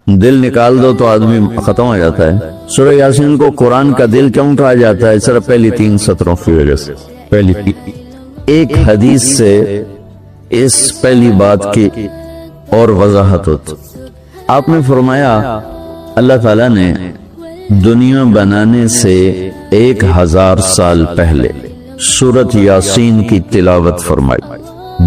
دل نکال دو تو آدمی ختم ہو جاتا ہے۔ سورہ یاسین کو قرآن کا دل کیوں کہا جاتا ہے؟ صرف پہلی 3 سطروں کی وجہ سے۔ پہلی ایک حدیث سے اس پہلی بات کی اور وضاحت ہوتی۔ آپ نے فرمایا اللہ تعالیٰ نے دنیا بنانے سے 1000 سال پہلے سورۃ یاسین کی تلاوت فرمائی۔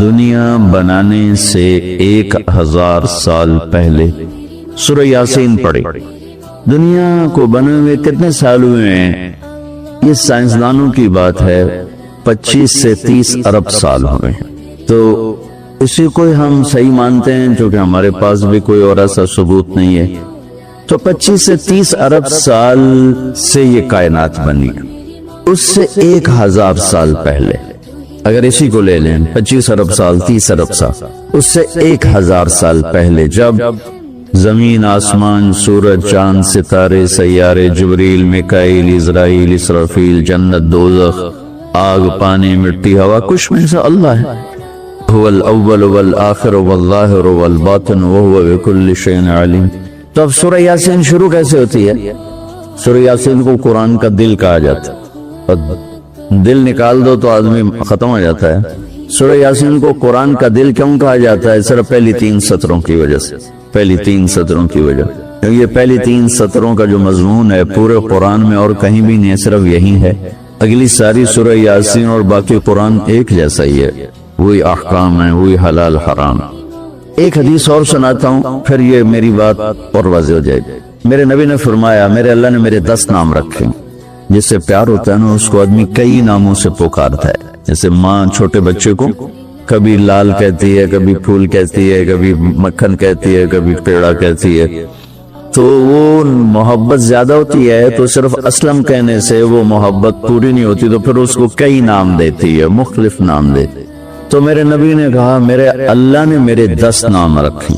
دنیا بنانے سے 1000 سال پہلے سورہ یاسین پڑھی۔ دنیا کو بنے ہوئے کتنے سال ہوئے ہیں؟ یہ سائنسدانوں کی بات ہے، 25 سے 30 ارب سال ہوئے ہیں۔ تو اسی کو ہم صحیح مانتے ہیں، چونکہ ہمارے پاس بھی کوئی اور ایسا ثبوت نہیں ہے۔ تو 25 سے 30 ارب سال سے یہ کائنات بنی، اس سے 1000 سال پہلے اگر اسی کو لے لیں 25 ارب سال 30 ارب سال، اس سے 1000 سال پہلے جب زمین آسمان سورج چاند ستارے سیارے جبریل میکائیل اسرائیل اسرافیل جنت دوزخ آگ پانی مٹی ہوا کچھ میں سے اللہ ہے۔ هو الاول والآخر والظاہر والباطن وهو بكل شيء علیم۔ تو اب سورہ یاسین شروع کیسے ہوتی ہے؟ سورہ یاسین کو قرآن کا دل کہا جاتا ہے، دل نکال دو تو آدمی ختم ہو جاتا ہے۔ سورہ یاسین کو قرآن کا دل کیوں کہا جاتا ہے؟ صرف پہلی 3 سطروں کی وجہ سے۔ پہلی 3 سطروں کی وجہ، یہ پہلی 3 سطروں کا جو مضمون ہے پورے قرآن میں اور کہیں بھی نہیں، صرف یہی ہے۔ اگلی ساری سورہ یاسین اور باقی قرآن ایک جیسا ہی ہے، وہی احکام ہیں، وہی حلال حرام۔ ایک حدیث اور سناتا ہوں پھر یہ میری بات اور واضح ہو جائے گی۔ میرے نبی نے فرمایا میرے اللہ نے میرے 10 نام رکھے، جس سے پیار ہوتا ہے نا اس کو آدمی کئی ناموں سے پکارتا ہے۔ جیسے ماں چھوٹے بچے کو کبھی لال کہتی ہے، کبھی پھول کہتی ہے، کبھی مکھن کہتی ہے، کبھی پیڑا کہتی ہے، تو وہ محبت زیادہ ہوتی ہے تو صرف اسلم کہنے سے وہ محبت پوری نہیں ہوتی، تو پھر اس کو کئی نام دیتی ہے، مختلف نام دیتی۔ تو میرے نبی نے کہا میرے اللہ نے میرے 10 نام رکھے،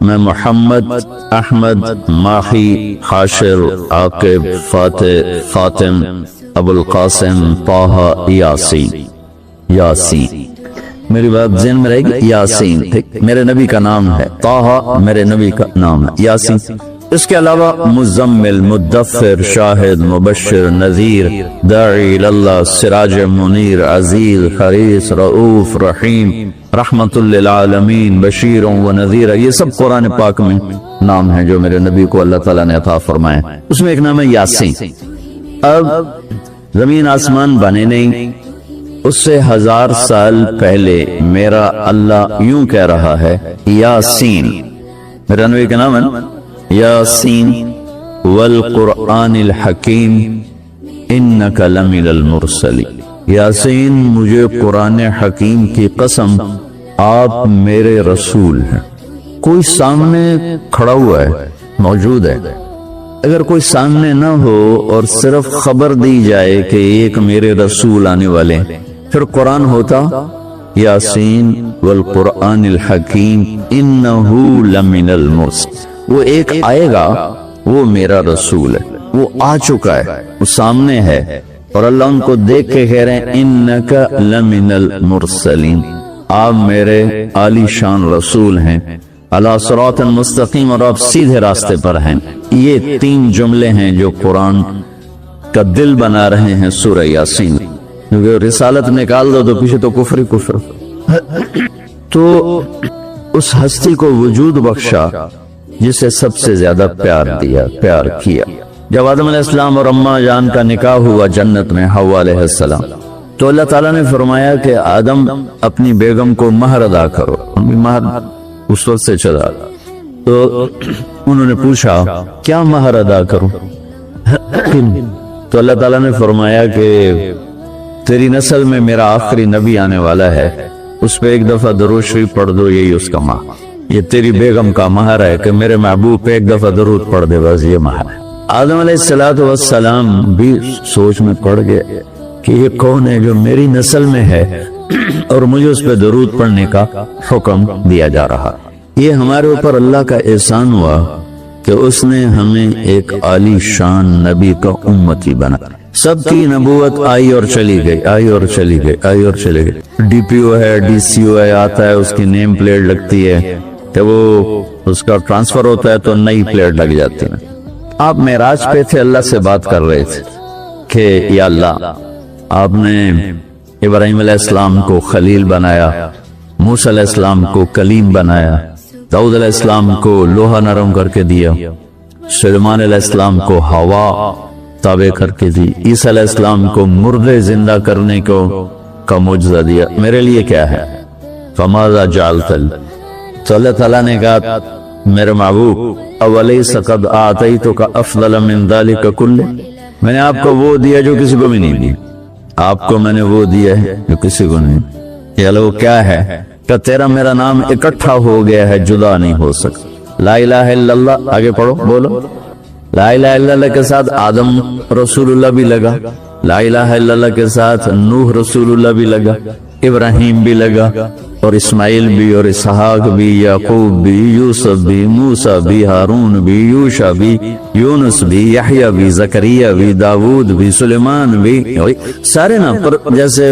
میں محمد، احمد، ماہی، حاشر، عاقب، فاتح، خاتم، ابو القاسم، طہ، یاسین۔ یاسین میری بات ذہن میں رہے گی، یاسین میرے نبی کا نام ہے، طہ میرے نبی کا نام ہے، یاسین۔ اس کے علاوہ مزمل، مدثر، شاہد، مبشر، نذیر، داعی اللہ، سراج منیر، عزیز، حریص، رؤوف، رحیم، رحمت للعالمین، بشیر و نذیر، یہ سب قرآن پاک میں نام ہیں جو میرے نبی کو اللہ تعالیٰ نے عطا فرمائے۔ اس میں ایک نام ہے یاسین۔ اب زمین آسمان بنے نہیں، اس سے 1000 سال پہلے میرا اللہ یوں کہہ رہا ہے یاسین، میرا نبی کا نام ہے نا یاسین، والقرآن الحکیم انک لمن المرسلین۔ یاسین مجھے قرآن حکیم کی قسم آپ میرے رسول ہیں۔ کوئی سامنے کھڑا ہوا ہے، موجود ہے، اگر کوئی سامنے نہ ہو اور صرف خبر دی جائے کہ ایک میرے رسول آنے والے ہیں، پھر قرآن ہوتا یاسین والقرآن الحکیم انہو لمن المرسلین۔ وہ ایک آئے گا، وہ میرا رسول ہے، وہ آ چکا ہے، وہ سامنے ہے، اور اللہ ان کو دیکھ کے کہہ رہے ہیں انک لمن المرسلین، آپ میرے عالی شان رسول ہیں، علی صراط مستقیم، اور آپ سیدھے راستے پر ہیں۔ یہ 3 جملے ہیں جو قرآن کا دل بنا رہے ہیں سورہ یاسین۔ کیونکہ رسالت نکال دو تو پیچھے تو کفر ہی کفر۔ تو اس ہستی کو وجود بخشا جسے سب سے زیادہ پیار دیا، پیار کیا۔ جب آدم علیہ السلام اور اماں جان کا نکاح ہوا جنت میں حوا علیہ السلام، تو اللہ تعالیٰ نے فرمایا کہ آدم اپنی بیگم کو مہر ادا کرو۔ مہر اس وقت سے چلا، تو انہوں نے پوچھا کیا مہر ادا کروں؟ تو اللہ تعالیٰ نے فرمایا کہ تیری نسل میں میرا آخری نبی آنے والا ہے، اس پہ ایک دفعہ درود شریف پڑھ دو، یہی اس کا مہر۔ یہ تیری بیگم کا مہر ہے کہ میرے محبوب پہ ایک دفعہ درود پڑھ دے، بس یہ مہر ہے۔ آدم علیہ السلام بھی سوچ میں پڑ گئے کہ یہ کون ہے جو میری نسل میں ہے اور مجھے اس پہ درود پڑھنے کا حکم دیا جا رہا۔ یہ ہمارے اوپر اللہ کا احسان ہوا کہ اس نے ہمیں ایک عالی شان نبی کا امتی بنا۔ سب کی نبوت آئی اور چلی گئی، آئی اور چلی گئی، آئی اور چلی گئی۔ ڈی پی او ہے، ڈی سی او ہے، آتا ہے، اس کی نیم پلیٹ لگتی ہے، کہ وہ اس کا ٹرانسفر ہوتا ہے تو نئی پلیٹ لگ جاتی ہے. آپ معراج پہ تھے, اللہ سے بات کر رہے تھے کہ یا اللہ, آپ نے ابراہیم علیہ السلام کو خلیل بنایا, موسیٰ علیہ السلام کو کلیم بنایا, داؤد علیہ السلام کو لوہا نرم کر کے دیا, سلیمان علیہ السلام کو ہوا تابع کر کے دی, عیسیٰ علیہ السلام کو مردے زندہ کرنے کا معجزہ دیا, میرے لیے کیا ہے؟ فماذا جعلت لی, تو اللہ تعالیٰ نے کہا میرے محبوب اولیس قد آتیتک افضل من ذلک کلہ, میں نے آپ کو وہ دیا جو کسی کو بھی نہیں دی, آپ کو میں نے وہ دیا ہے جو کسی کو نہیں. یہ لو کیا ہے کہ تیرا میرا نام اکٹھا ہو گیا ہے, جدا نہیں ہو سکتا. لا الہ الا اللہ, آگے پڑھو بولو. لا الہ الا اللہ کے ساتھ آدم رسول اللہ بھی لگا, لا الہ الا اللہ کے ساتھ نوح رسول اللہ بھی لگا, ابراہیم بھی لگا, اور اسماعیل بھی, اور اسحاق بھی, یعقوب بھی, یوسف بھی, موسیٰ بھی, ہارون بھی, یوشع بھی, یونس بھی, یحییٰ بھی, زکریا بھی, داود بھی, سلیمان بھی, سارے نا. پر جیسے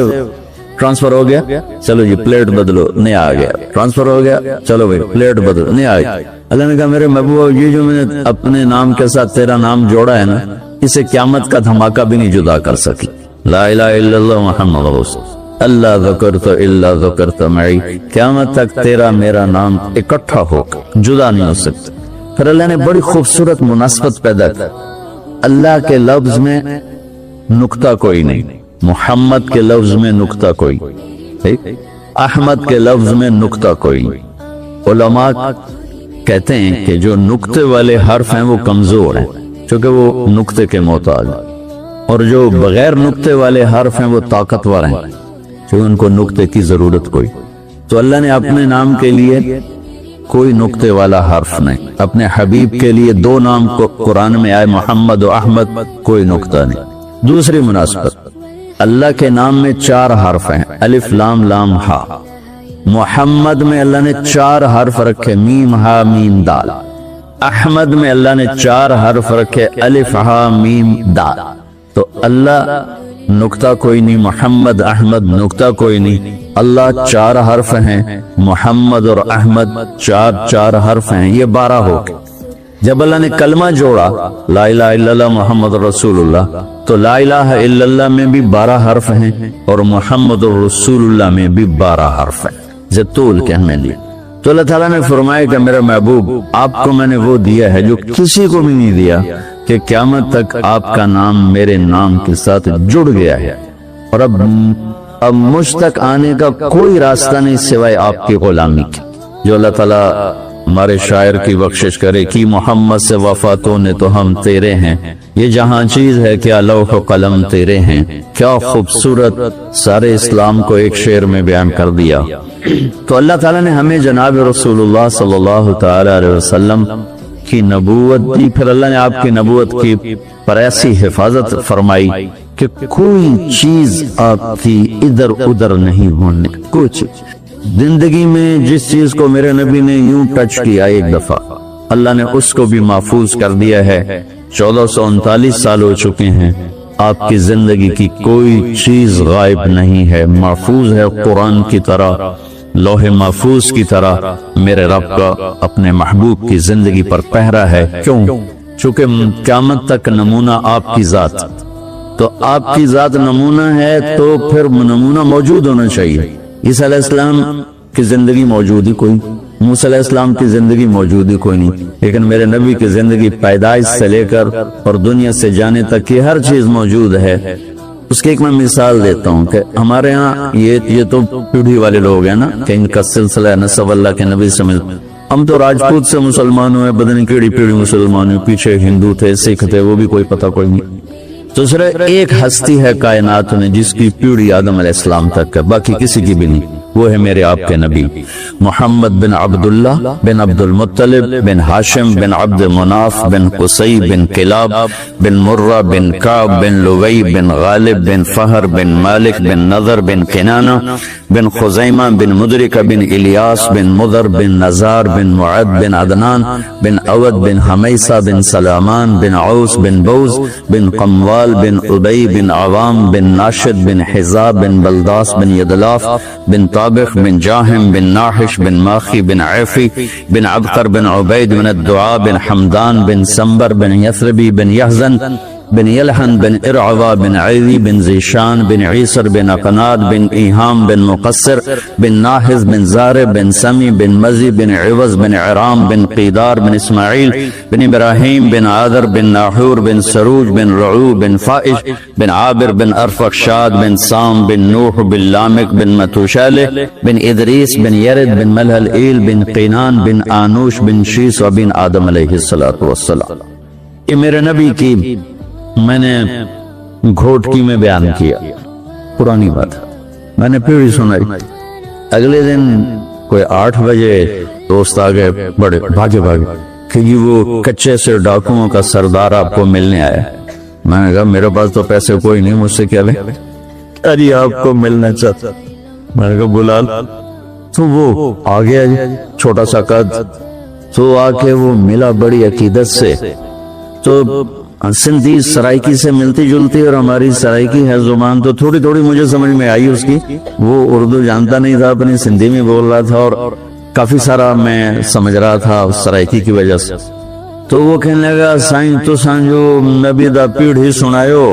ٹرانسفر ہو گیا, چلو جی پلیٹ بدلو, نیا آ گیا. ٹرانسفر ہو گیا, چلو بھائی پلیٹ بدلو, نیا آ گیا. اللہ نے کہا میرے محبوب یہ جو میں نے اپنے نام کے ساتھ تیرا نام جوڑا ہے نا, اسے قیامت کا دھماکہ بھی نہیں جدا کر سکی. لا الہ الا اللہ محمد رسول اللہ ذکرت الا ذکرت معی, قیامت تک تیرا میرا نام اکٹھا ہو جدا نہیں ہو سکتا. پھر اللہ نے بڑی خوبصورت مناسبت پیدا کی. اللہ کے لفظ میں نقطہ کوئی نہیں, محمد کے لفظ میں نقطہ کوئی, احمد کے لفظ میں نقطہ کوئی. علماء کہتے ہیں کہ جو نقطے والے حرف ہیں وہ کمزور ہیں چونکہ وہ نقطے کے محتاج ہیں, اور جو بغیر نقطے والے حرف ہیں وہ طاقتور ہیں چونکہ ان کو نقطے کی ضرورت کوئی. تو اللہ نے اپنے نام کے لیے کوئی نقطے والا حرف نہیں, اپنے حبیب کے لیے دو نام کو قرآن میں آئے محمد و احمد, کوئی نقطہ نہیں. دوسری مناسبت, اللہ کے نام میں 4 حرف ہیں, الف لام لام ہا. محمد میں اللہ نے 4 حرف رکھے, میم ہا میم دال. احمد میں اللہ نے 4 حرف رکھے, الف ہا میم دال. تو اللہ نقطہ کوئی نہیں, محمد احمد نقطہ کوئی نہیں, اللہ 4 حرف ہیں, محمد اور احمد 4 حرف ہیں, یہ 12 ہو گئے. جب اللہ نے کلمہ جوڑا لا الہ الا اللہ محمد رسول اللہ, تو لا الہ الا اللہ میں بھی 12 حرف ہیں اور محمد رسول اللہ میں بھی 12 حرف ہیں, زطول کہنے لیے. تو اللہ تعالیٰ نے فرمایا کہ میرے محبوب آپ کو میں نے وہ دیا ہے جو کسی کو بھی نہیں دیا, کہ قیامت تک آپ کا نام میرے نام کے ساتھ جڑ گیا ہے, اور اب مجھ تک آنے کا کوئی راستہ نہیں سوائے آپ کی غلامی کی. جو اللہ تعالیٰ ہمارے شاعر کی بخشش کرے کہ محمد سے وفاتوں نے تو ہم تیرے ہیں, یہ جہاں چیز ہے کیا لوح و قلم تیرے ہیں. کیا خوبصورت سارے اسلام کو ایک شعر میں بیان کر دیا. تو اللہ تعالیٰ نے ہمیں جناب رسول اللہ صلی اللہ تعالی علیہ وسلم کی نبوت دی. پھر اللہ نے آپ کی نبوت کی پر ایسی حفاظت فرمائی کہ کوئی چیز آپ کی ادھر ادھر نہیں ہونے. کچھ زندگی میں جس چیز کو میرے نبی نے یوں ٹچ کیا ایک دفعہ, اللہ نے اس کو بھی محفوظ کر دیا ہے. 1439 سال ہو چکے ہیں, آپ کی زندگی کی کوئی چیز غائب نہیں ہے, محفوظ ہے قرآن کی طرح, لوح محفوظ کی طرح. میرے رب کا اپنے محبوب کی زندگی پر پہرا ہے. کیوں؟ چونکہ قیامت تک نمونہ آپ کی ذات, تو آپ کی ذات نمونہ ہے تو پھر نمونہ موجود ہونا چاہیے. عیسیٰ علیہ السلام کی زندگی موجود ہی کوئی, موسیٰ علیہ السلام کی زندگی موجود ہی کوئی نہیں, لیکن میرے نبی کی زندگی پیدائش سے لے کر اور دنیا سے جانے تک کی ہر چیز موجود ہے. اس کی ایک میں مثال دیتا ہوں کہ ہمارے ہاں یہ تو پیڑھی والے لوگ ہیں نا, کہ ان کا سلسلہ نسب اللہ کے نبی سے مل. ہم تو راجپوت سے مسلمان ہوئے, بدن کیڑی پیڑھی مسلمان ہوئے, پیچھے ہندو تھے, سکھ تھے, وہ بھی کوئی پتہ کوئی نہیں. تو صرف ایک ہستی ہے کائنات میں جس کی پیڑھی آدم علیہ السلام تک ہے, باقی کسی کی بھی نہیں. وہ ہے میرے آپ کے نبی محمد بن عبداللہ بن عبد المطلب بن ہاشم بن عبد مناف بن قصی بن کلاب بن مرہ بن کعب بن لوی بن غالب بن فہر بن مالک بن نضر بن کنانہ بن خزیمہ بن مدرکہ بن الیاس بن مضر بن نزار بن معد بن عدنان بن عود بن حمیسہ بن سلامان بن عوس بن بوز بن قموال بن عبی بن عوام بن ناشد بن حزاب بن بلداس بن یدلاف بن طابخ بن جاہم بن ناحش بن ماخی بن عیفی بن عبقر بن عبید بن الدعاء بن حمدان بن سمبر بن یثربی بن یحزن بن یلحن بن ارعوا بن عیدی بن زیشان بن عیسر بن اقناد بن ایہام بن مقصر بن ناحز بن زارب بن سمی بن مزی بن عوض بن عرام بن قیدار بن اسماعیل بن ابراہیم بن عادر بن ناحور بن سروج بن رعو بن فائش بن عابر بن ارفخشاد بن سام بن نوح بن لامک بن متوشالہ بن ادریس بن یرد بن ملحل بن قینان بن آنوش بن شیس و بن آدم علیہ السلام۔ یہ میرے نبی کی میں نے گھوٹکی میں بیان کیا، پرانی بات میں نے پیڑھی سنائی۔ اگلے دن کوئی 8 بجے دوست آگئے بڑے بھاگے کہ یہ وہ کچے سے ڈاکوؤں کا سردار آپ کو ملنے آیا۔ میں نے کہا میرے پاس تو پیسے کوئی نہیں، مجھ سے کیا لیں؟ ارے آپ کو ملنا چاہتا۔ میں نے کہا بلا تو وہ آ گیا چھوٹا سا قد، تو آ کے وہ ملا بڑی عقیدت سے۔ تو سندھی سرائکی سے ملتی جلتی اور ہماری سرائکی ہے زبان، تو تھوڑی تھوڑی مجھے سمجھ میں آئی اس کی۔ وہ اردو جانتا نہیں تھا، اپنی سندھی میں بول رہا تھا اور کافی سارا میں سمجھ رہا تھا سرائکی کی وجہ سے۔ تو وہ کہنے لگا سائیں تو سانجو نبی دا پیڑھی سنائیو،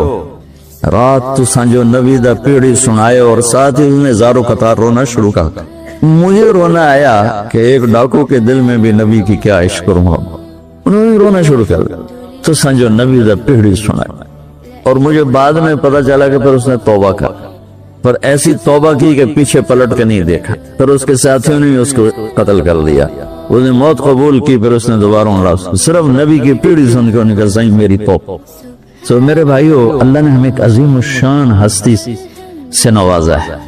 رات تو سانجو نبی دا پیڑھی سنائے، اور ساتھ ہی اس نے زارو قطار رونا شروع کر۔ مجھے رونا آیا کہ ایک ڈاکو کے دل میں بھی نبی کی کیا عشق کروں گا۔ انہوں نے رونا شروع کر دیا تو سانجو نبی دا پیڑھی سنائے، اور مجھے بعد میں پتا چلا کہ پھر اس نے توبہ کر، پر ایسی توبہ کی کہ پیچھے پلٹ کے نہیں دیکھا۔ پھر اس کے ساتھیوں نے اس کو قتل کر دیا، اس نے موت قبول کی، پھر اس نے دوبارہ صرف نبی کی پیڑھی سن کے انہیں کہا سائیں میری توبہ۔ تو میرے بھائیو، اللہ نے ہمیں ایک عظیم الشان ہستی سے نوازا ہے۔